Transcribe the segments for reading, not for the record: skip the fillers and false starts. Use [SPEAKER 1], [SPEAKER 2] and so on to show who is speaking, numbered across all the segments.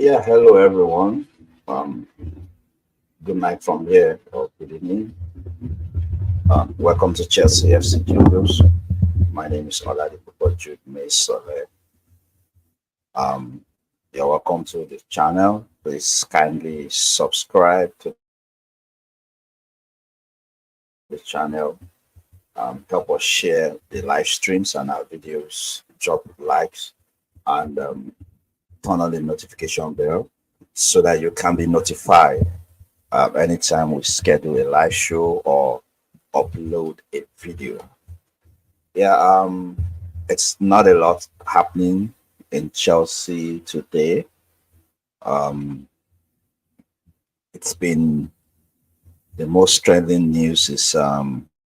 [SPEAKER 1] Yeah, hello everyone. Um, Good night from here, or good evening. Welcome to Chelsea FC Jungles. My name is Oladipo Jude Mason. Um, you're welcome to the channel. Please kindly subscribe to the channel. Help us share the live streams and our videos. Drop likes and turn on the notification bell so that you can be notified anytime we schedule a live show or upload a video. Yeah, it's not a lot happening in Chelsea today. Um, it's been the most trending news is about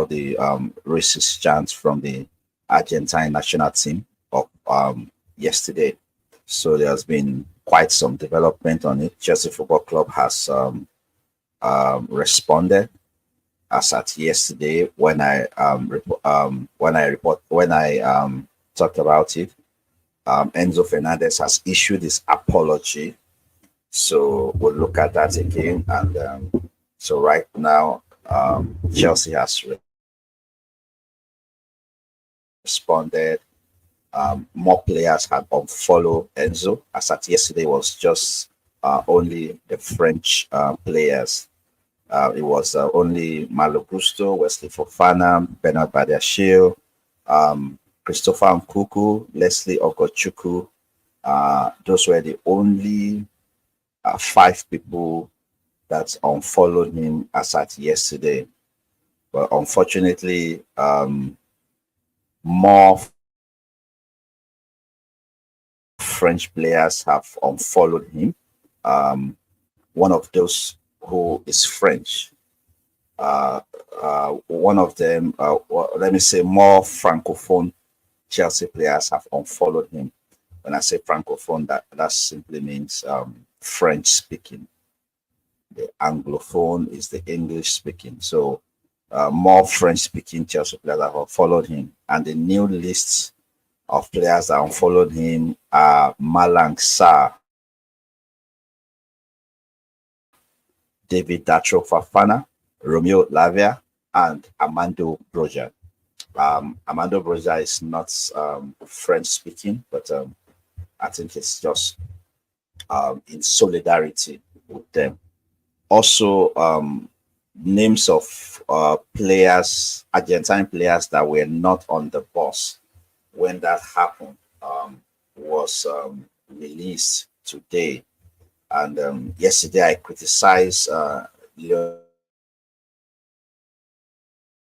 [SPEAKER 1] the racist chants from the Argentine national team of yesterday. So there's been quite some development on it. Chelsea Football Club has responded as at yesterday when I talked about it. Enzo Fernandez has issued his apology, so we'll look at that again. And so right now, Chelsea has responded. More players have unfollowed Enzo. As at yesterday, was just only the French players. It was only Malo Gusto, Wesley Fofana, Bernard Badiashile, Christopher Nkuku, Leslie Ogochukwu. Those were the only five people that unfollowed him as at yesterday. But unfortunately, more French players have unfollowed him. One of those who is French. One of them, let me say, more francophone Chelsea players have unfollowed him. When I say francophone, that simply means French speaking. The anglophone is the English speaking. So more French speaking Chelsea players have unfollowed him, and the new list of players that unfollowed him are Malang Sarr, David Datro Fafana, Romeo Lavia, and Armando Broja. Armando Broja is not French speaking, but I think it's just in solidarity with them. Also, names of players, Argentine players that were not on the bus when that happened was released today. And yesterday I criticized Lionel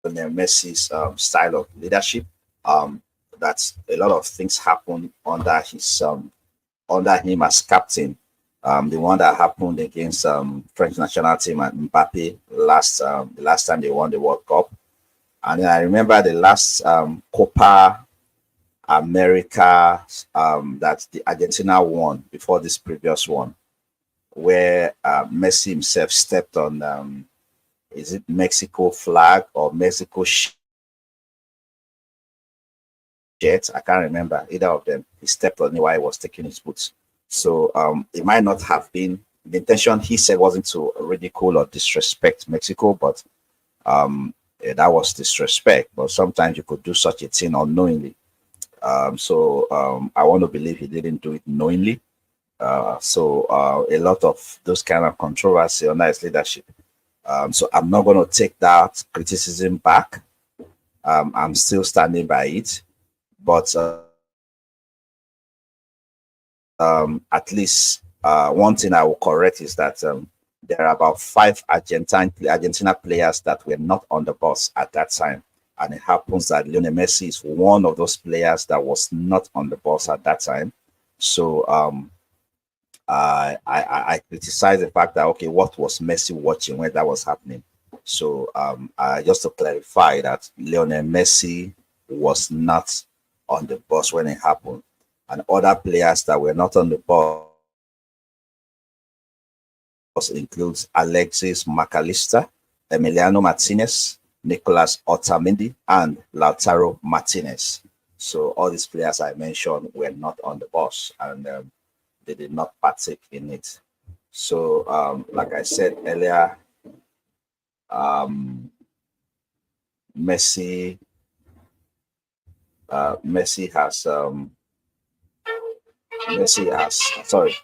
[SPEAKER 1] Messi's style of leadership. That a lot of things happened under him as captain. The one that happened against French national team and Mbappe the last time they won the World Cup. And then I remember the last Copa America that the Argentina won before this previous one, where Messi himself stepped on is it Mexico flag or Mexico shirt? I can't remember either of them. He stepped on it while he was taking his boots. So it might not have been the intention. He said wasn't to ridicule or disrespect Mexico, but that was disrespect. But sometimes you could do such a thing unknowingly. So I want to believe he didn't do it knowingly. So a lot of those kind of controversy under his leadership. So I'm not going to take that criticism back. I'm still standing by it, but at least one thing I will correct is that there are about five Argentina players that were not on the bus at that time. And it happens that Lionel Messi is one of those players that was not on the bus at that time. So I criticize the fact that, okay, what was Messi watching when that was happening? So just to clarify that Lionel Messi was not on the bus when it happened. And other players that were not on the bus includes Alexis McAllister, Emiliano Martinez, Nicolas Otamendi, and Lautaro Martinez. So all these players I mentioned were not on the bus, and they did not partake in it. So, like I said earlier, um, Messi, Messi has, Messi has, sorry,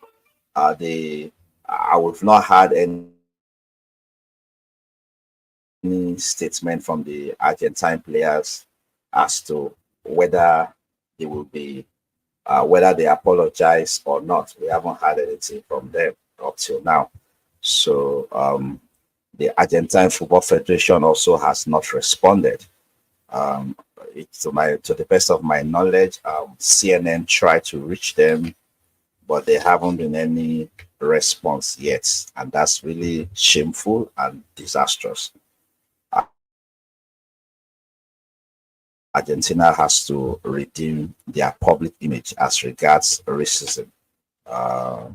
[SPEAKER 1] the I would not had any statement from the Argentine players as to whether they will be whether they apologize or not. We haven't had anything from them up till now. So the Argentine Football Federation also has not responded. Um, to the best of my knowledge, CNN tried to reach them, but there haven't been any response yet, and that's really shameful and disastrous. Argentina has to redeem their public image as regards racism. Uh,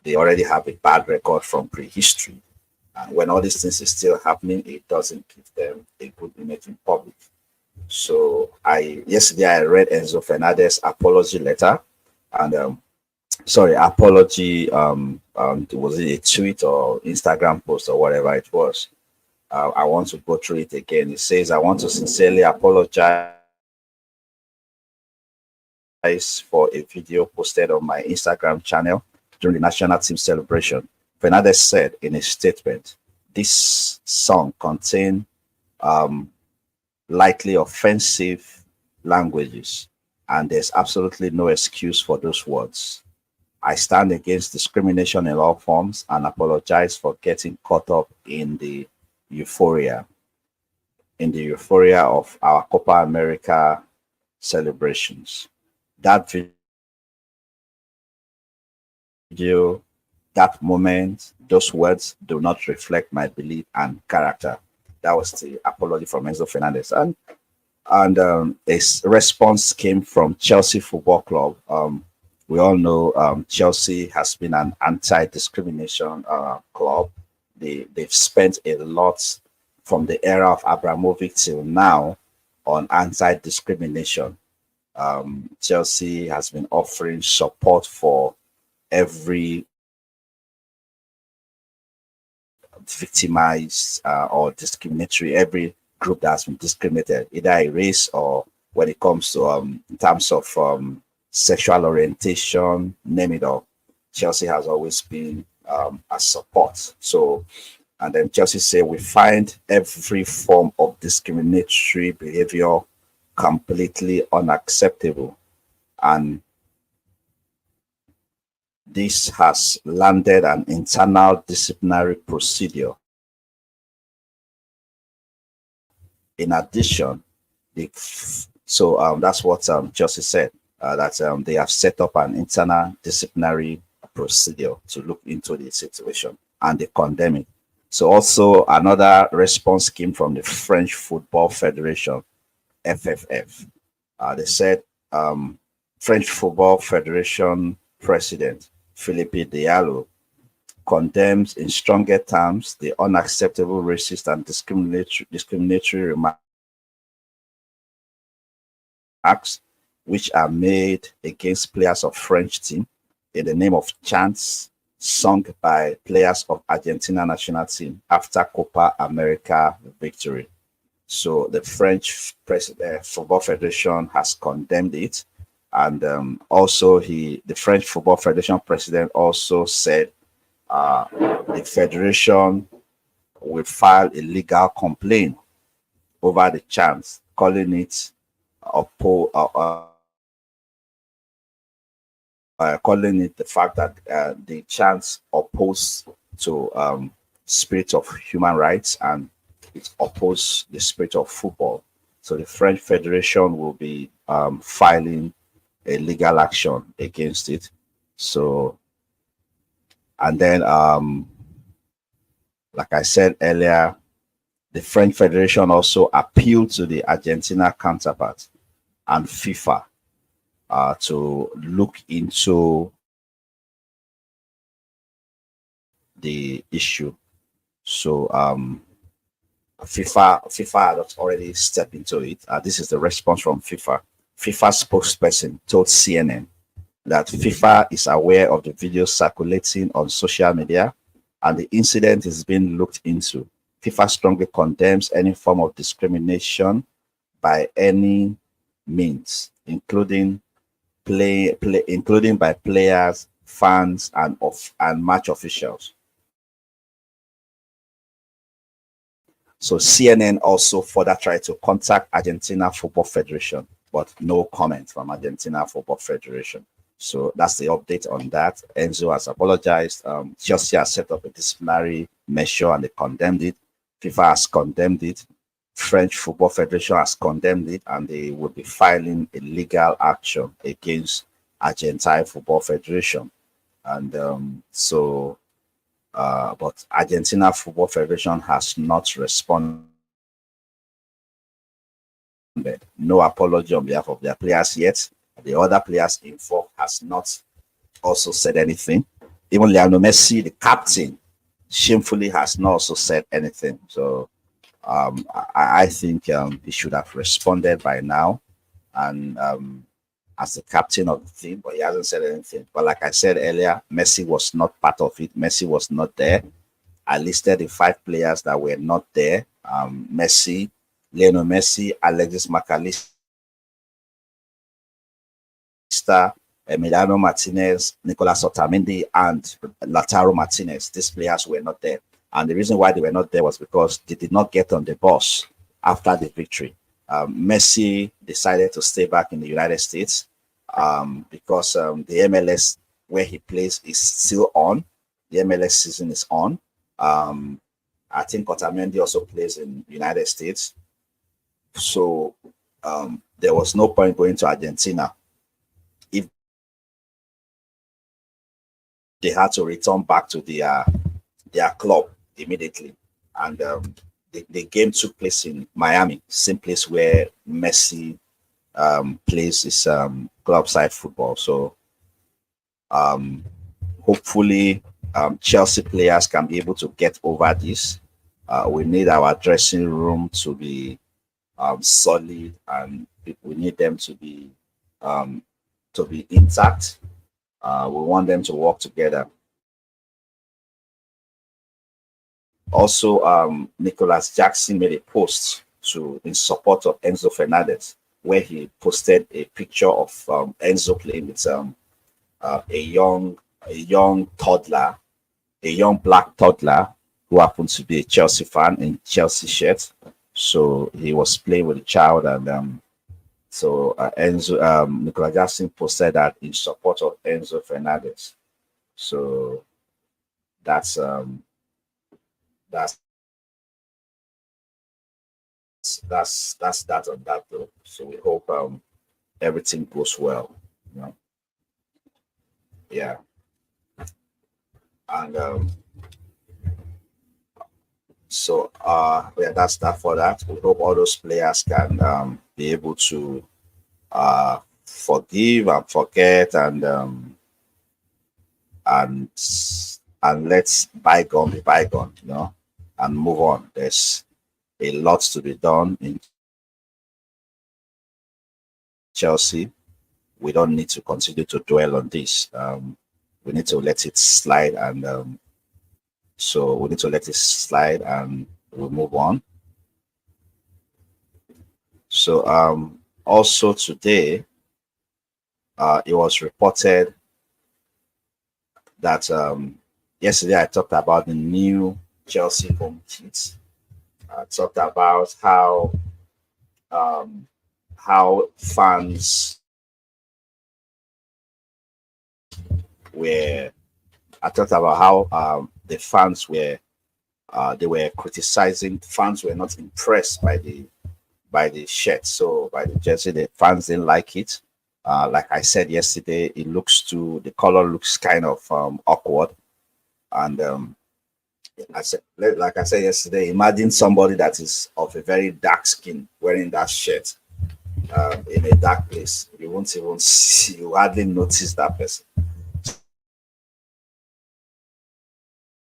[SPEAKER 1] they already have a bad record from prehistory. And when all these things is still happening, it doesn't give them a good image in public. So yesterday I read Enzo Fernandez apology letter, and sorry, apology. Was it a tweet or Instagram post or whatever it was? I want to go through it again. It says, "I want to sincerely apologize for a video posted on my Instagram channel during the national team celebration." Fernandez said in a statement, "This song contained likely offensive languages, and there's absolutely no excuse for those words. I stand against discrimination in all forms and apologize for getting caught up euphoria, in the euphoria of our Copa America celebrations. That video, that moment, those words do not reflect my belief and character." That was the apology from Enzo Fernandez. And a response came from Chelsea Football Club. We all know Chelsea has been an anti-discrimination club. They've spent a lot from the era of Abramovich till now on anti-discrimination. Chelsea has been offering support for every victimized or discriminatory, every group that has been discriminated, either a race or when it comes to in terms of sexual orientation, name it all. Chelsea has always been a support. So, and then Chelsea say we find every form of discriminatory behavior completely unacceptable, and this has landed an internal disciplinary procedure. In addition, that's what Chelsea said, that they have set up an internal disciplinary procedure to look into the situation and they condemn it. So also another response came from the French Football Federation, FFF. They said French Football Federation President Philippe Diallo condemns in stronger terms the unacceptable racist and discriminatory remarks which are made against players of French team in the name of chants sung by players of Argentina national team after Copa America victory. So the French Football Federation has condemned it, and also the French Football Federation president also said the federation will file a legal complaint over the chance, calling it calling it the fact that the chants oppose to spirit of human rights and it oppose the spirit of football. So the French Federation will be filing a legal action against it. So, and then, like I said earlier, the French Federation also appealed to the Argentina counterpart and FIFA to look into the issue. So FIFA has already stepped into it. This is the response from FIFA. FIFA spokesperson told CNN that FIFA is aware of the videos circulating on social media and the incident is being looked into. FIFA strongly condemns any form of discrimination by any means, including by players, fans, and match officials. So CNN also further tried to contact Argentina Football Federation, but no comment from Argentina Football Federation. So that's the update on that. Enzo has apologized. Chelsea has set up a disciplinary measure and they condemned it. FIFA has condemned it. French Football Federation has condemned it, and they will be filing a legal action against Argentine Football Federation. And but Argentina Football Federation has not responded. No apology on behalf of their players yet. The other players involved has not also said anything. Even Lionel Messi, the captain, shamefully has not also said anything. So I think he should have responded by now, and as the captain of the team, but he hasn't said anything. But like I said earlier, Messi was not part of it. Messi was not there. I listed the 5 players that were not there. Messi, Lionel Messi, Alexis McAllister, Emiliano Martinez, Nicolas Otamendi, and Lautaro Martinez. These players were not there. And the reason why they were not there was because they did not get on the bus after the victory. Messi decided to stay back in the United States because the MLS where he plays is still on. The MLS season is on. I think Otamendi also plays in the United States. So there was no point going to Argentina if they had to return back to their club immediately. And the game took place in Miami, same place where Messi plays his club side football. So hopefully Chelsea players can be able to get over this. We need our dressing room to be solid, and we need them to be intact. We want them to work together. Also, Nicholas Jackson made a post in support of Enzo Fernandez, where he posted a picture of Enzo playing with a young toddler, a young black toddler who happens to be a Chelsea fan in Chelsea shirt. So he was playing with a child, and Enzo Nicholas Jackson posted that in support of Enzo Fernandez. So that's that's that's that on that though. So we hope everything goes well. You know, yeah, and yeah, that's that for that. We hope all those players can be able to forgive and forget, and and let's bygone be bygone, you know, and move on. There's a lot to be done in Chelsea. We don't need to continue to dwell on this. We need to let it slide, and so we need to let it slide, and we'll move on. So also today, it was reported that yesterday I talked about the new Chelsea home kits. I talked about how fans were. I talked about how the fans were. They were criticizing. Fans were not impressed by the shirt. So by the jersey, the fans didn't like it. Like I said yesterday, the color looks kind of awkward, and like I said yesterday, imagine somebody that is of a very dark skin wearing that shirt in a dark place. You won't even see, you hardly notice that person.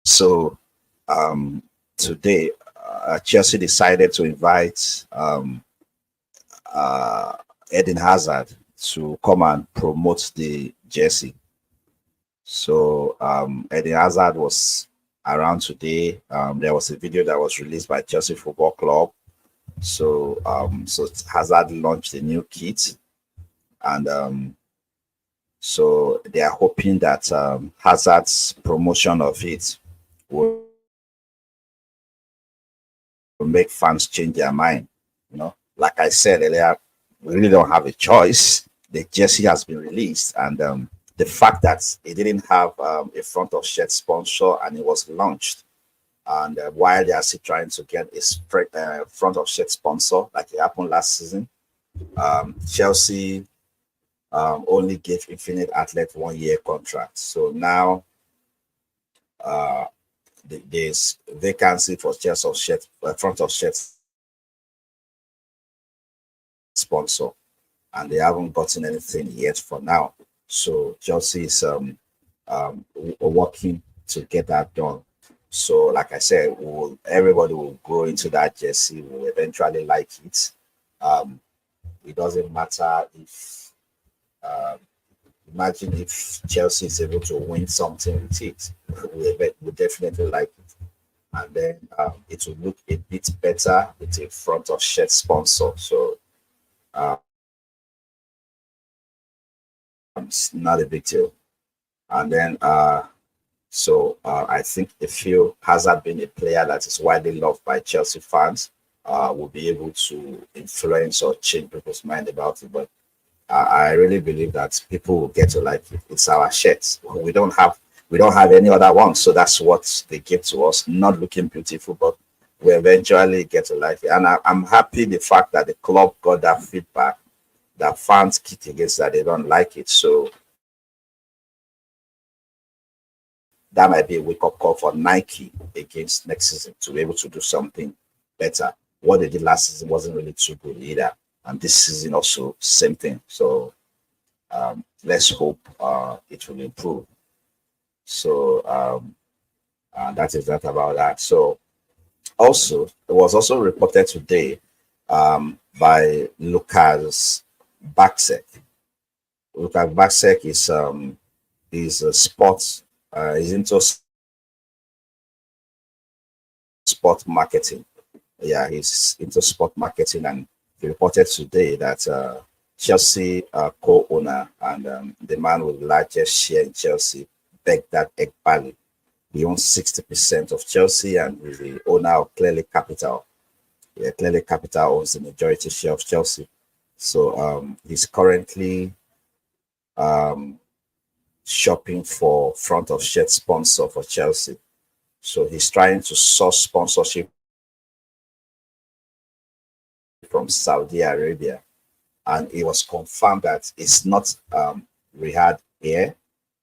[SPEAKER 1] So today, Chelsea decided to invite uh, Eden Hazard to come and promote the jersey. So Eden Hazard was around today. There was a video that was released by Chelsea Football Club. So Hazard launched a new kit, and so they are hoping that Hazard's promotion of it will make fans change their mind. Like I said earlier, we really don't have a choice. The jersey has been released, and the fact that it didn't have a front of shirt sponsor and it was launched, and while they are still trying to get a front of shirt sponsor like it happened last season, Chelsea only gave Infinite Athlete 1 year contract. So now uh, there's vacancy for chest of shirt, front of shirt sponsor, and they haven't gotten anything yet for now. So Chelsea is working to get that done. So, like I said, everybody will grow into that jersey. Will eventually like it. It doesn't matter if. Imagine if Chelsea is able to win something with it. We definitely like it, and then it will look a bit better with a front of shirt sponsor. So um, it's not a big deal. And then I think if you Hazard being a player that is widely loved by Chelsea fans, will be able to influence or change people's mind about it. But I really believe that people will get to like it. It's our shirts. We don't have any other ones, so that's what they give to us. Not looking beautiful, but we eventually get to like it. And I'm happy the fact that the club got that feedback that fans kick against that they don't like it. So that might be a wake up call for Nike against next season to be able to do something better. What they did last season wasn't really too good either, and this season also same thing. So let's hope it will improve. So that is that about that. So also, it was also reported today by Lucas Baksek. Lucas Baksek is a sports is into sport marketing. Yeah, he's into sport marketing, and he reported today that Chelsea co-owner and the man with the largest share in Chelsea, Begdad Ekbali, he owns 60% of Chelsea and is the owner of Clearly Capital. Yeah, Clearly Capital owns the majority share of Chelsea. So he's currently um, shopping for front of shirt sponsor for Chelsea. So he's trying to source sponsorship from Saudi Arabia, and it was confirmed that it's not Riyadh Air,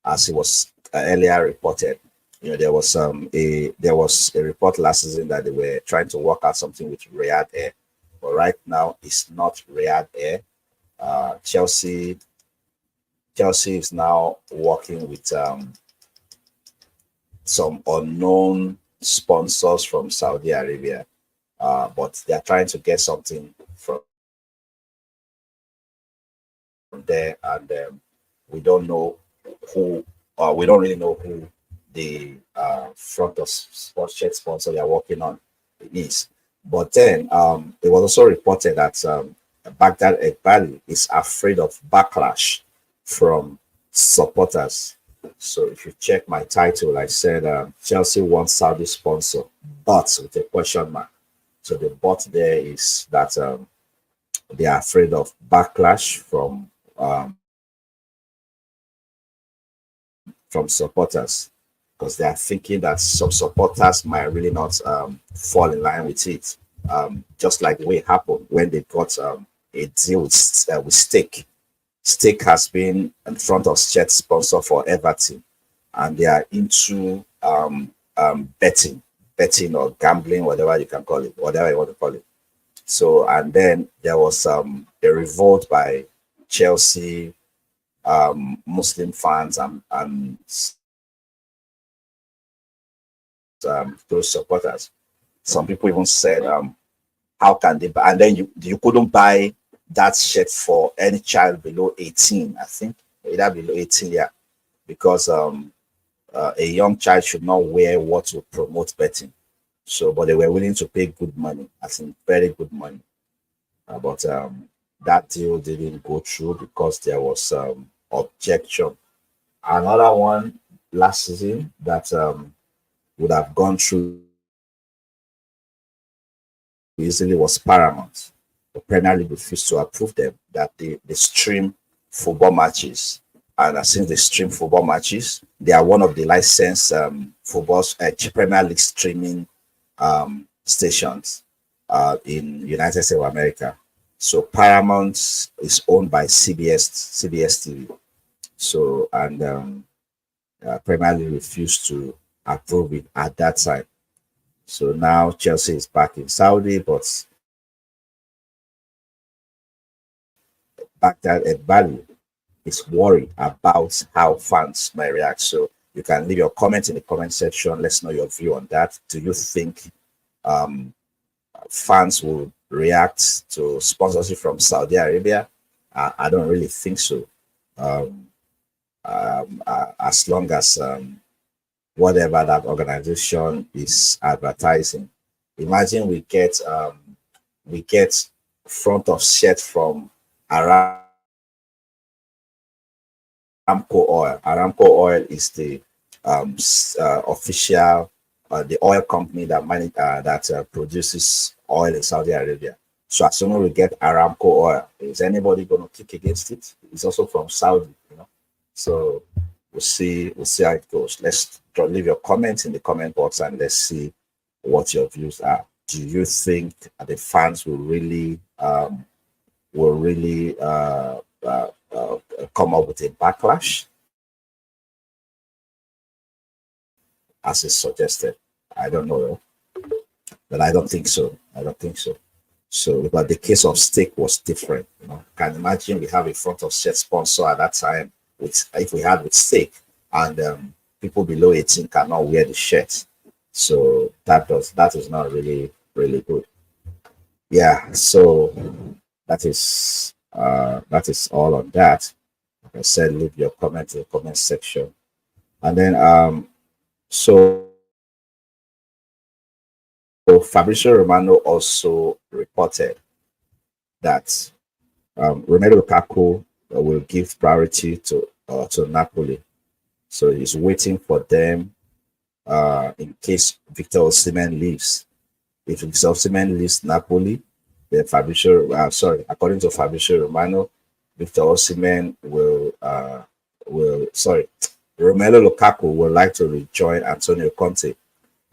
[SPEAKER 1] as it was earlier reported. There was a report last season that they were trying to work out something with Riyadh Air, but right now it's not Riyadh Air. Chelsea is now working with some unknown sponsors from Saudi Arabia, but they are trying to get something from there, and we don't know who. We don't really know who the front of sports shirt sponsor they are working on is. But then it was also reported that Baghdad Ekbali is afraid of backlash from supporters. So if you check my title, I said Chelsea wants Saudi sponsor, but with a question mark. So the but there is that they are afraid of backlash from supporters, because they are thinking that some supporters might really not fall in line with it. Just like the way it happened when they got a deal with Stake. Stake has been in front of shirt sponsor for Everton, and they are into betting or gambling, whatever you can call it, whatever you want to call it. So, and then there was a revolt by Chelsea Muslim fans and those supporters. Some people even said, how can they buy? And then you couldn't buy that shirt for any child below 18, I think, either below 18, yeah, because a young child should not wear what will promote betting. So, but they were willing to pay good money, I think, very good money. But that deal didn't go through because there was objection. Another one last season that would have gone through easily was Paramount. The Premier League refused to approve them that they stream football matches. And since they stream football matches, they are one of the licensed football Premier League streaming stations in United States of America. So Paramount is owned by CBS TV. So and Premier League refused to approve it at that time. So now Chelsea is back in Saudi, but back that at value is worried about how fans may react. So you can leave your comment in the comment section. Let's know your view on that. Do you think um, fans will react to sponsorship from Saudi Arabia? I don't really think so. Um, as long as whatever that organization is advertising, imagine we get front of shirt from Aramco Oil. Aramco Oil is the official the oil company that produces oil in Saudi Arabia. So as soon as we get Aramco Oil, is anybody going to kick against it? It's also from Saudi, you know. So we'll see how it goes. Let's leave your comments in the comment box and let's see what your views are. Do you think the fans will really come up with a backlash as is suggested? I don't know, but I don't think so. I don't think so. So, but the case of steak was different. You know, can imagine we have a front of shirt sponsor at that time with if we had with steak, and people below 18 cannot wear the shirt. So that is not really good. Yeah. So that is all on that. Like I said, leave your comment in the comment section, and then so Fabrizio Romano also reported that Romelu Lukaku will give priority to Napoli. So he's waiting for them in case Victor Osimhen leaves. If Victor Osimhen leaves Napoli, then according to Fabrizio Romano, Victor Osimhen Romelu Lukaku would like to rejoin Antonio Conte,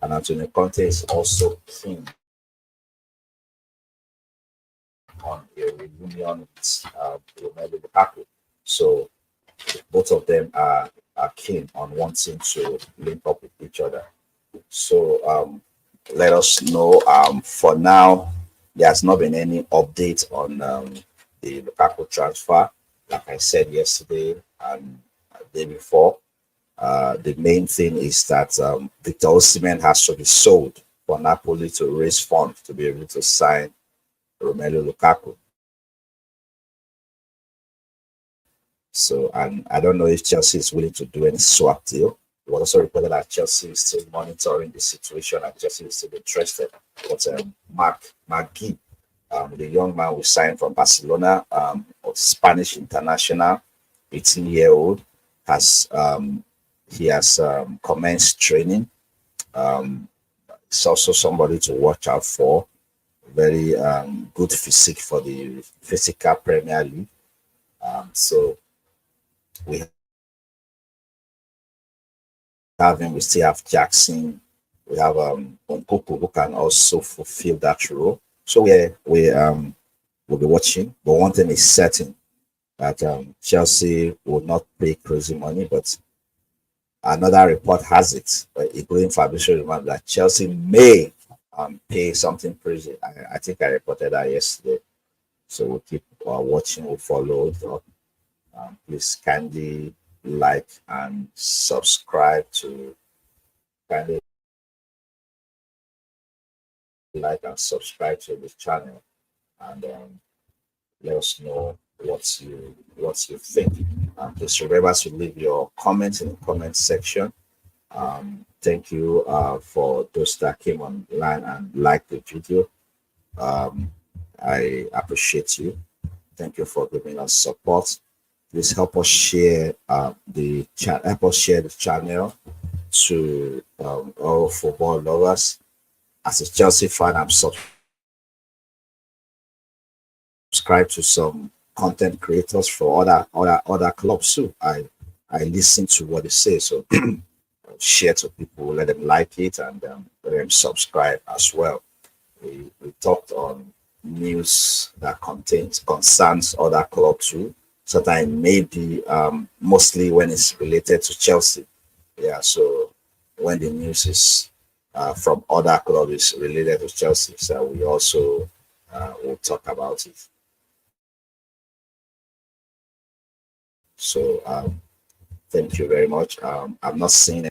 [SPEAKER 1] and Antonio Conte is also keen on a reunion with Romelu Lukaku. So both of them are keen on wanting to link up with each other. So let us know. For now, there has not been any update on the Lukaku transfer. Like I said yesterday and the day before, the main thing is that Victor Osimhen has to be sold for Napoli to raise funds to be able to sign Romelu Lukaku. So, and I don't know if Chelsea is willing to do any swap deal. It was also reported that Chelsea is still monitoring the situation and Chelsea is still interested. But Mark Gee, the young man we signed from Barcelona, Spanish international, 18-year-old, has he has commenced training. It's also somebody to watch out for. Very good physique for the physical Premier League. So we have him. We still have Jackson. We have Nkuku who can also fulfill that role. So we will be watching. But one thing is certain that Chelsea will not pay crazy money. But another report has it, including Fabrizio Romano, that Chelsea may pay something crazy. I think I reported that yesterday. So we'll keep watching. We'll follow. Please kindly like and subscribe to kindly like and subscribe to this channel, and let us know what you think. Please remember to leave your comments in the comment section. Thank you for those that came online and liked the video. Um, I appreciate you. Thank you for giving us support. Please help us share help us share the channel to all football lovers. As a Chelsea fan, I'm subscribed to some content creators for other clubs too. I listen to what they say, so share to people, let them like it, and let them subscribe as well. We talked on news that concerns other clubs too. Sometimes maybe mostly when it's related to Chelsea. Yeah, so when the news is from other clubs related to Chelsea, so we also will talk about it. So thank you very much. I'm not seeing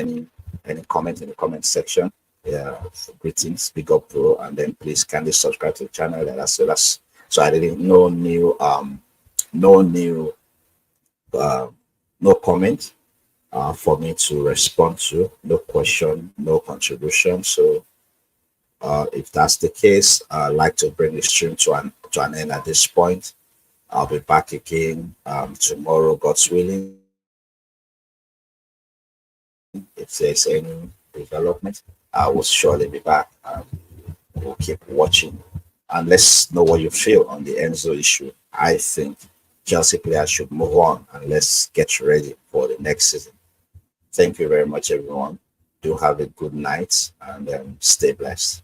[SPEAKER 1] any comment in the comment section. Yeah, greetings, big up, bro, and then please kindly subscribe to the channel. And so I didn't no new no comment for me to respond to, no question, no contribution. So if that's the case, I'd like to bring the stream to an end at this point. I'll be back again tomorrow, God's willing. If there's any development, I will surely be back. We'll keep watching. And let's know what you feel on the Enzo issue. I think Chelsea players should move on and let's get ready for the next season. Thank you very much, everyone. Do have a good night and stay blessed.